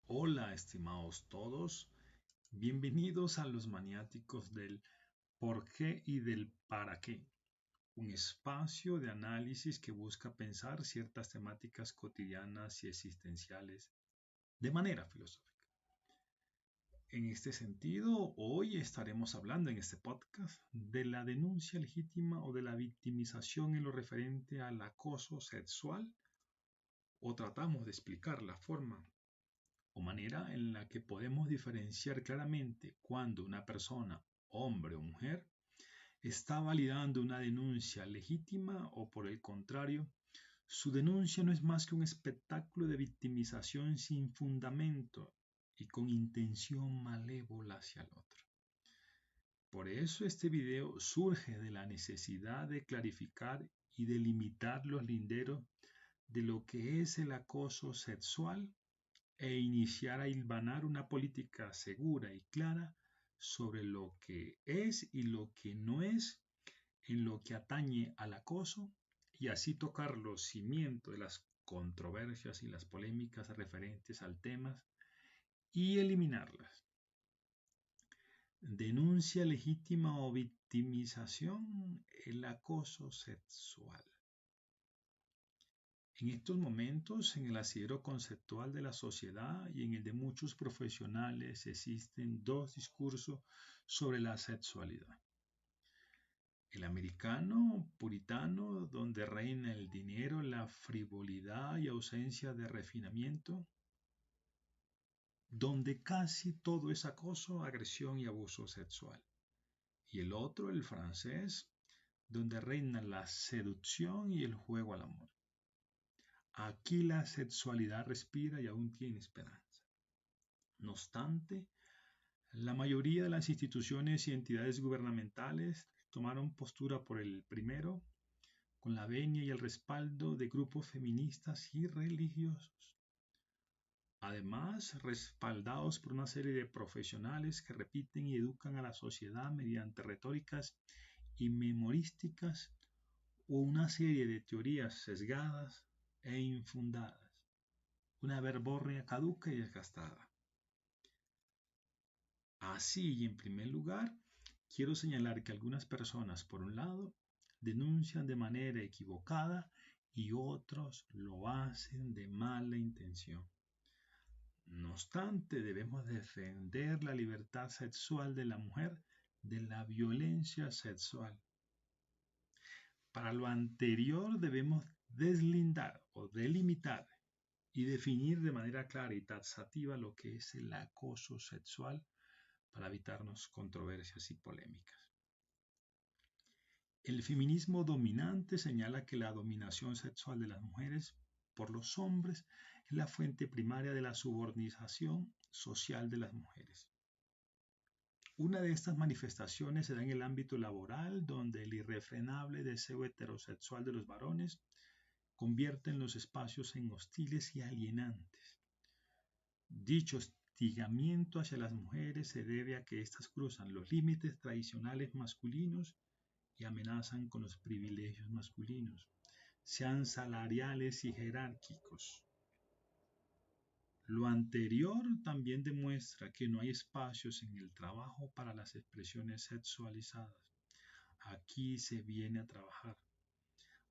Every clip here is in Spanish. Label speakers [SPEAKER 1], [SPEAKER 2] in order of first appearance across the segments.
[SPEAKER 1] Hola, estimados todos, bienvenidos a los maniáticos del por qué y del para qué, un espacio de análisis que busca pensar ciertas temáticas cotidianas y existenciales de manera filosófica. En este sentido, hoy estaremos hablando en este podcast de la denuncia legítima o de la victimización en lo referente al acoso sexual o tratamos de explicar la forma o manera en la que podemos diferenciar claramente cuando una persona, hombre o mujer, está validando una denuncia legítima o por el contrario, su denuncia no es más que un espectáculo de victimización sin fundamento y con intención malévola hacia el otro. Por eso este video surge de la necesidad de clarificar y delimitar los linderos de lo que es el acoso sexual e iniciar a hilvanar una política segura y clara sobre lo que es y lo que no es en lo que atañe al acoso y así tocar los cimientos de las controversias y las polémicas referentes al tema y eliminarlas. Denuncia legítima o victimización, el acoso sexual. En estos momentos, en el asidero conceptual de la sociedad y en el de muchos profesionales, existen dos discursos sobre la sexualidad. El americano puritano, donde reina el dinero, la frivolidad y ausencia de refinamiento, donde casi todo es acoso, agresión y abuso sexual. Y el otro, el francés, donde reina la seducción y el juego al amor. Aquí la sexualidad respira y aún tiene esperanza. No obstante, la mayoría de las instituciones y entidades gubernamentales tomaron postura por el primero, con la venia y el respaldo de grupos feministas y religiosos. Además, respaldados por una serie de profesionales que repiten y educan a la sociedad mediante retóricas y memorísticas o una serie de teorías sesgadas e infundadas. Una verborrea caduca y desgastada. Así, y en primer lugar, quiero señalar que algunas personas, por un lado, denuncian de manera equivocada y otros lo hacen de mala intención. No obstante, debemos defender la libertad sexual de la mujer de la violencia sexual. Para lo anterior debemos deslindar o delimitar y definir de manera clara y taxativa lo que es el acoso sexual para evitarnos controversias y polémicas. El feminismo dominante señala que la dominación sexual de las mujeres por los hombres es la fuente primaria de la subordinación social de las mujeres. Una de estas manifestaciones se da en el ámbito laboral, donde el irrefrenable deseo heterosexual de los varones convierte los espacios en hostiles y alienantes. Dicho hostigamiento hacia las mujeres se debe a que éstas cruzan los límites tradicionales masculinos y amenazan con los privilegios masculinos, sean salariales y jerárquicos. Lo anterior también demuestra que no hay espacios en el trabajo para las expresiones sexualizadas. Aquí se viene a trabajar.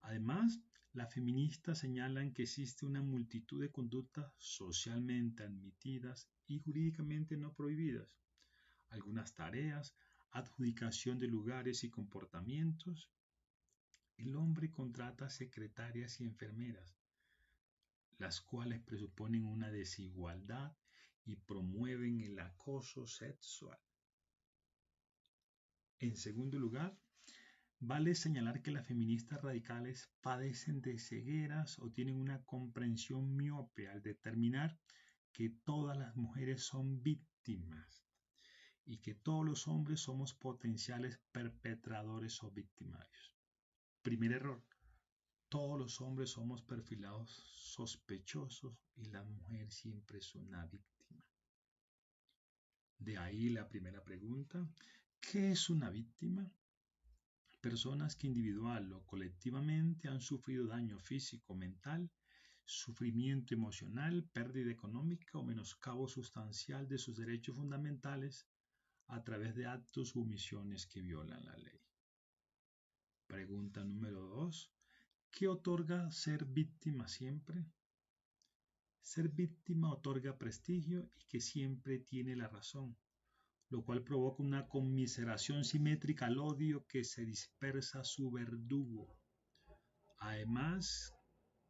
[SPEAKER 1] Además, las feministas señalan que existe una multitud de conductas socialmente admitidas y jurídicamente no prohibidas. Algunas tareas, adjudicación de lugares y comportamientos. El hombre contrata secretarias y enfermeras, las cuales presuponen una desigualdad y promueven el acoso sexual. En segundo lugar, vale señalar que las feministas radicales padecen de cegueras o tienen una comprensión miope al determinar que todas las mujeres son víctimas y que todos los hombres somos potenciales perpetradores o victimarios. Primer error. Todos los hombres somos perfilados sospechosos y la mujer siempre es una víctima. De ahí la primera pregunta. ¿Qué es una víctima? Personas que individual o colectivamente han sufrido daño físico o mental, sufrimiento emocional, pérdida económica o menoscabo sustancial de sus derechos fundamentales a través de actos u omisiones que violan la ley. Pregunta número 2. ¿Qué otorga ser víctima siempre? Ser víctima otorga prestigio y que siempre tiene la razón, lo cual provoca una conmiseración simétrica al odio que se dispersa a su verdugo. Además,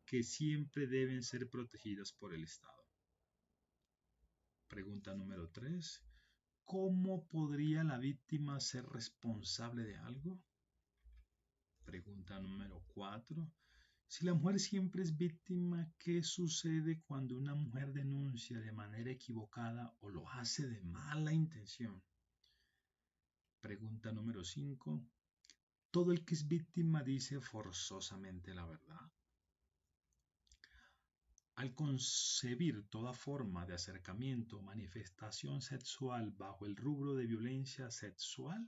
[SPEAKER 1] que siempre deben ser protegidas por el Estado. Pregunta número 3. ¿Cómo podría la víctima ser responsable de algo? Pregunta número 4. Si la mujer siempre es víctima, ¿qué sucede cuando una mujer denuncia de manera equivocada o lo hace de mala intención? Pregunta número 5. ¿Todo el que es víctima dice forzosamente la verdad? Al concebir toda forma de acercamiento o manifestación sexual bajo el rubro de violencia sexual,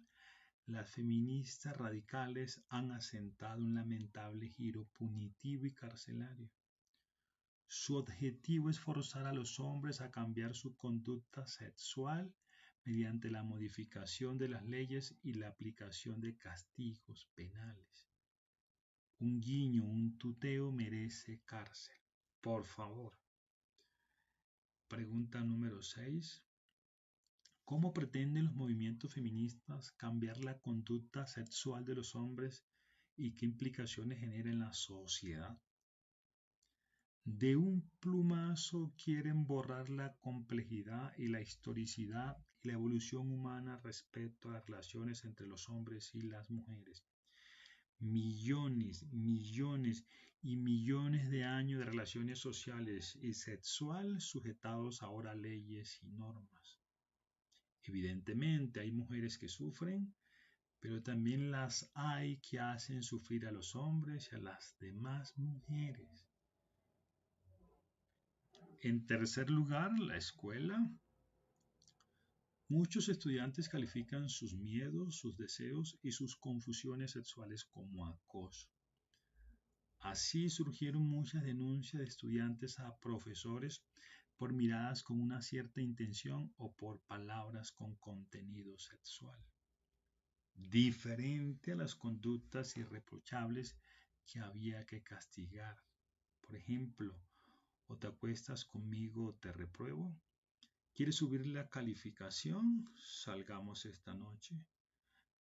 [SPEAKER 1] las feministas radicales han asentado un lamentable giro punitivo y carcelario. Su objetivo es forzar a los hombres a cambiar su conducta sexual mediante la modificación de las leyes y la aplicación de castigos penales. Un guiño, un tuteo merece cárcel. Por favor. Pregunta número 6. ¿Cómo pretenden los movimientos feministas cambiar la conducta sexual de los hombres y qué implicaciones genera en la sociedad? De un plumazo quieren borrar la complejidad y la historicidad y la evolución humana respecto a las relaciones entre los hombres y las mujeres. Millones y millones de años de relaciones sociales y sexual sujetados ahora a leyes y normas. Evidentemente hay mujeres que sufren, pero también las hay que hacen sufrir a los hombres y a las demás mujeres. En tercer lugar, la escuela. Muchos estudiantes califican sus miedos, sus deseos y sus confusiones sexuales como acoso. Así surgieron muchas denuncias de estudiantes a profesores por miradas con una cierta intención o por palabras con contenido sexual. Diferente a las conductas irreprochables que había que castigar. Por ejemplo, o te acuestas conmigo o te repruebo. ¿Quieres subir la calificación? Salgamos esta noche.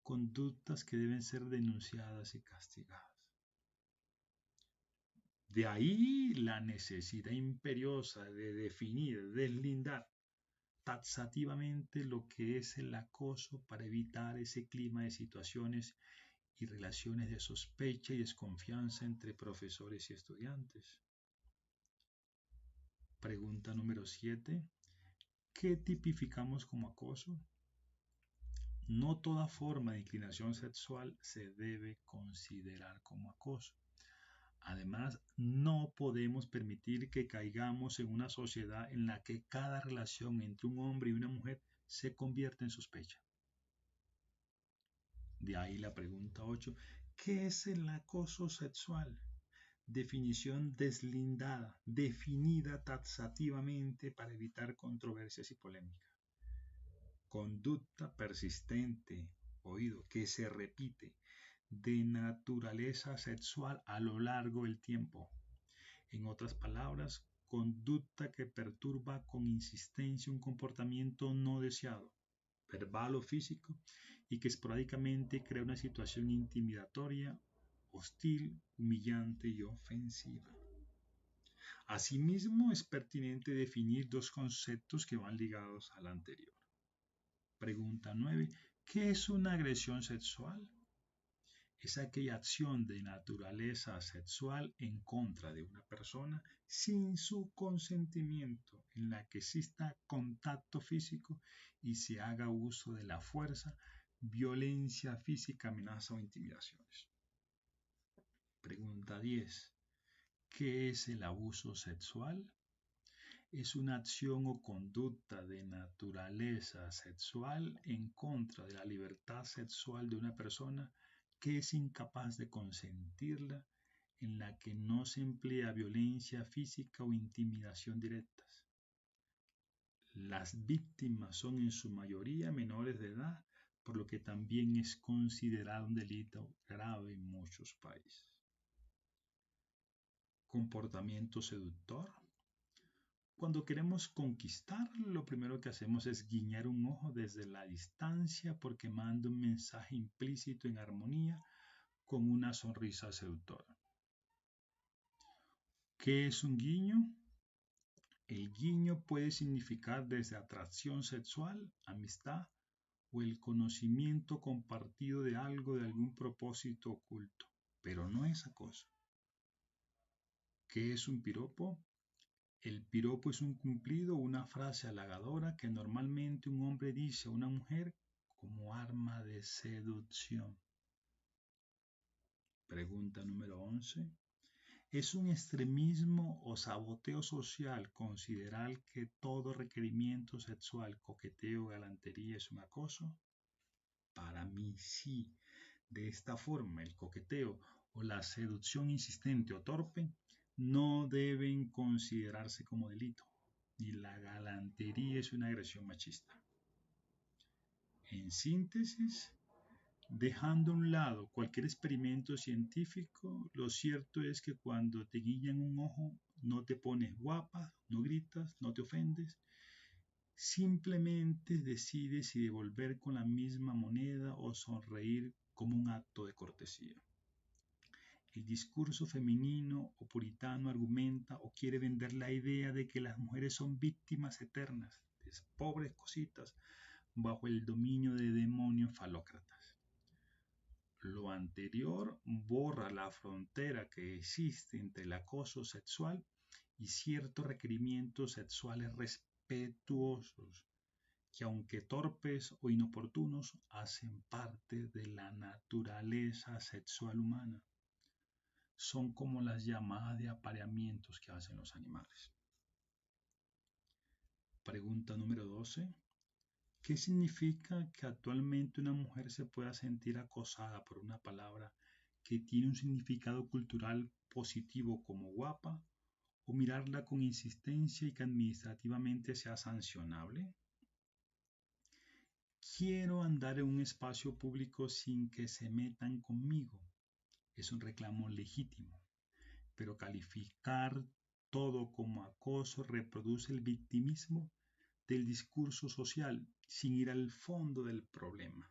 [SPEAKER 1] Conductas que deben ser denunciadas y castigadas. De ahí la necesidad imperiosa de definir, deslindar taxativamente lo que es el acoso para evitar ese clima de situaciones y relaciones de sospecha y desconfianza entre profesores y estudiantes. Pregunta número 7. ¿Qué tipificamos como acoso? No toda forma de inclinación sexual se debe considerar como acoso. Además, no podemos permitir que caigamos en una sociedad en la que cada relación entre un hombre y una mujer se convierta en sospecha. De ahí la pregunta 8. ¿Qué es el acoso sexual? Definición deslindada, definida taxativamente para evitar controversias y polémicas. Conducta persistente, que se repite, de naturaleza sexual a lo largo del tiempo. En otras palabras, conducta que perturba con insistencia un comportamiento no deseado, verbal o físico, y que esporádicamente crea una situación intimidatoria, hostil, humillante y ofensiva. Asimismo, es pertinente definir dos conceptos que van ligados al anterior. Pregunta 9. ¿Qué es una agresión sexual? Es aquella acción de naturaleza sexual en contra de una persona sin su consentimiento, en la que exista contacto físico y se haga uso de la fuerza, violencia física, amenaza o intimidaciones. Pregunta 10. ¿Qué es el abuso sexual? Es una acción o conducta de naturaleza sexual en contra de la libertad sexual de una persona que es incapaz de consentirla en la que no se emplea violencia física o intimidación directas. Las víctimas son en su mayoría menores de edad, por lo que también es considerado un delito grave en muchos países. Comportamiento seductor. Cuando queremos conquistar, lo primero que hacemos es guiñar un ojo desde la distancia porque manda un mensaje implícito en armonía con una sonrisa seductora. ¿Qué es un guiño? El guiño puede significar desde atracción sexual, amistad o el conocimiento compartido de algo de algún propósito oculto, pero no es acoso. ¿Qué es un piropo? El piropo es un cumplido o una frase halagadora que normalmente un hombre dice a una mujer como arma de seducción. Pregunta número 11. ¿Es un extremismo o saboteo social considerar que todo requerimiento sexual, coqueteo o galantería es un acoso? Para mí sí. De esta forma, el coqueteo o la seducción insistente o torpe no deben considerarse como delito, y la galantería es una agresión machista. En síntesis, dejando a un lado cualquier experimento científico, lo cierto es que cuando te guiñan un ojo, no te pones guapa, no gritas, no te ofendes, simplemente decides si devolver con la misma moneda o sonreír como un acto de cortesía. El discurso femenino o puritano argumenta o quiere vender la idea de que las mujeres son víctimas eternas, de pobres cositas, bajo el dominio de demonios falócratas. Lo anterior borra la frontera que existe entre el acoso sexual y ciertos requerimientos sexuales respetuosos, que aunque torpes o inoportunos, hacen parte de la naturaleza sexual humana. Son como las llamadas de apareamientos que hacen los animales. Pregunta número 12. ¿Qué significa que actualmente una mujer se pueda sentir acosada por una palabra que tiene un significado cultural positivo como guapa o mirarla con insistencia y que administrativamente sea sancionable? Quiero andar en un espacio público sin que se metan conmigo. Es un reclamo legítimo, pero calificar todo como acoso reproduce el victimismo del discurso social sin ir al fondo del problema.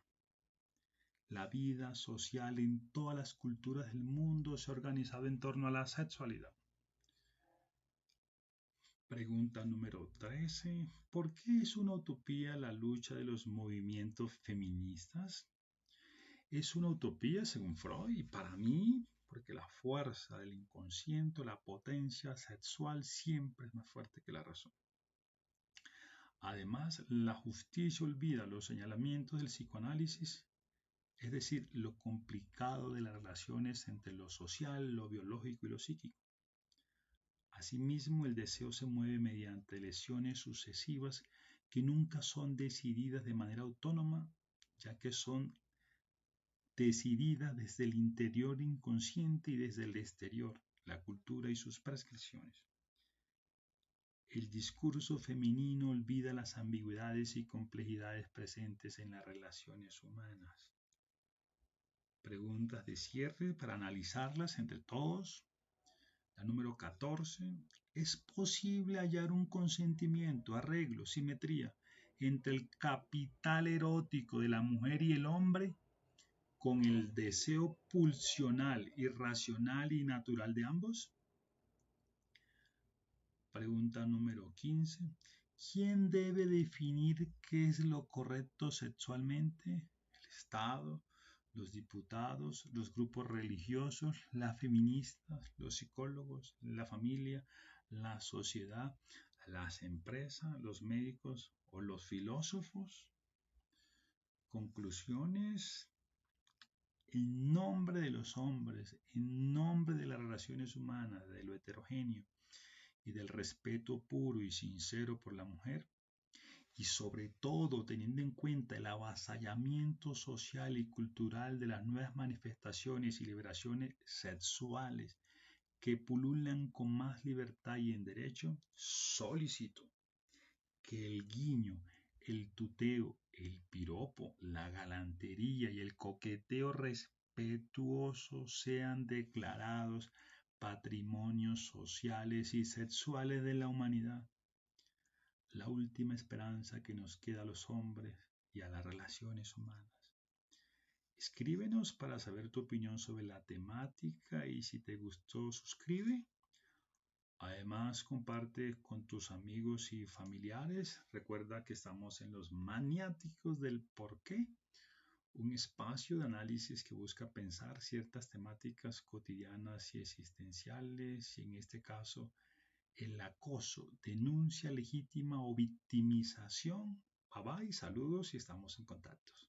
[SPEAKER 1] La vida social en todas las culturas del mundo se ha organizado en torno a la sexualidad. Pregunta número 13. ¿Por qué es una utopía la lucha de los movimientos feministas? Es una utopía según Freud y para mí, porque la fuerza del inconsciente, la potencia sexual siempre es más fuerte que la razón. Además, la justicia olvida los señalamientos del psicoanálisis, es decir, lo complicado de las relaciones entre lo social, lo biológico y lo psíquico. Asimismo, el deseo se mueve mediante lesiones sucesivas que nunca son decididas de manera autónoma, ya que son decididas desde el interior inconsciente y desde el exterior, la cultura y sus prescripciones. El discurso femenino olvida las ambigüedades y complejidades presentes en las relaciones humanas. Preguntas de cierre para analizarlas entre todos. La número 14. ¿Es posible hallar un consentimiento, arreglo, simetría entre el capital erótico de la mujer y el hombre con el deseo pulsional, irracional y natural de ambos? Pregunta número 15. ¿Quién debe definir qué es lo correcto sexualmente? ¿El Estado, los diputados, los grupos religiosos, las feministas, los psicólogos, la familia, la sociedad, las empresas, los médicos o los filósofos? Conclusiones. En nombre de los hombres, en nombre de las relaciones humanas, de lo heterogéneo y del respeto puro y sincero por la mujer, y sobre todo teniendo en cuenta el avasallamiento social y cultural de las nuevas manifestaciones y liberaciones sexuales que pululan con más libertad y en derecho, solicito que el guiño, el tuteo, el piropo, la galantería y el coqueteo respetuoso sean declarados patrimonios sociales y sexuales de la humanidad, la última esperanza que nos queda a los hombres y a las relaciones humanas. Escríbenos para saber tu opinión sobre la temática y si te gustó, suscribe. Además, comparte con tus amigos y familiares. Recuerda que estamos en los maniáticos del porqué, un espacio de análisis que busca pensar ciertas temáticas cotidianas y existenciales, y en este caso, el acoso, denuncia legítima o victimización. Bye bye, saludos y estamos en contacto.